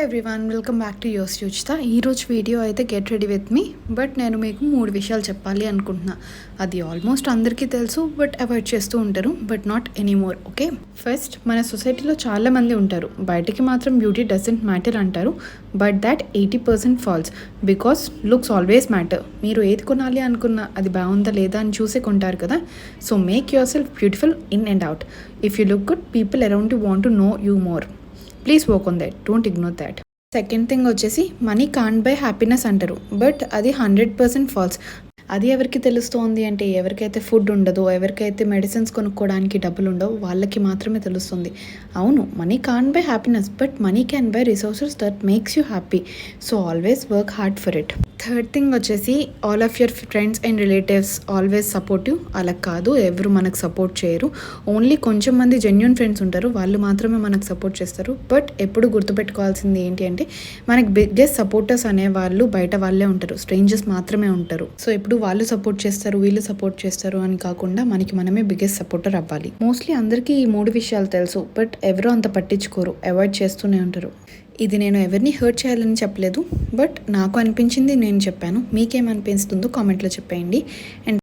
Everyone welcome back to yours Yuchitha. ఈరోజు video అయితే get ready with me. But నేను మీకు 3 విషయాలు చెప్పాలి అనుకుంటున్నా. అది ఆల్మోస్ట్ అందరికీ తెలుసు, బట్ అవాయిడ్ చేస్తూ ఉంటారు, but not anymore. Okay, first, మన సొసైటీలో చాలా మంది ఉంటారు, బయటికి మాత్రం బ్యూటీ డజంట్ మ్యాటర్ అంటారు, but that 80% false. Because looks always matter. మీరు ఏది కొనాలి అనుకున్నా అది బాగుందా లేదా అని చూసి కొంటారు కదా. So make your self beautiful in and out. If you look good, people around you want to know you more. Please work on that, don't ignore that. Second thing వచ్చేసి, మనీ కాంట్ బై హ్యాపీనెస్ అంటారు, but అది 100% falls. అది ఎవరికి తెలుస్తుంది అంటే, ఎవరికైతే food ఉండదో, ఎవరికైతే మెడిసిన్స్ కొనుక్కోవడానికి డబ్బులు ఉండవు, వాళ్ళకి మాత్రమే తెలుస్తుంది. అవును, money can't buy happiness, but money can buy resources that makes you happy. So always work hard for it. Third thing వచ్చేసి, all of your friends and relatives always supportive. అలా కాదు, ఎవరు మనకు సపోర్ట్ చేయరు. ఓన్లీ కొంచెం మంది genuine friends ఉంటారు, వాళ్ళు మాత్రమే మనకు సపోర్ట్ చేస్తారు. బట్ ఎప్పుడు గుర్తుపెట్టుకోవాల్సింది ఏంటి అంటే, మనకి బిగ్గెస్ట్ సపోర్టర్స్ అనే వాళ్ళు బయట వాళ్ళే ఉంటారు, స్ట్రేంజర్స్ మాత్రమే ఉంటారు. సో ఎప్పుడు వాళ్ళు సపోర్ట్ చేస్తారు, వీళ్ళు సపోర్ట్ చేస్తారు అని కాకుండా, మనకి మనమే బిగ్గెస్ట్ సపోర్టర్ అవ్వాలి. మోస్ట్లీ అందరికీ ఈ 3 విషయాలు తెలుసు, బట్ ఎవరో అంత పట్టించుకోరు, అవాయిడ్ చేస్తూనే ఉంటారు. ఇది నేను ఎవరిని హర్ట్ చేయాలని చెప్పలేదు, బట్ నాకు అనిపించింది నేను చెప్పాను. మీకేమనిపిస్తుందో కామెంట్లో చెప్పేయండి. అండ్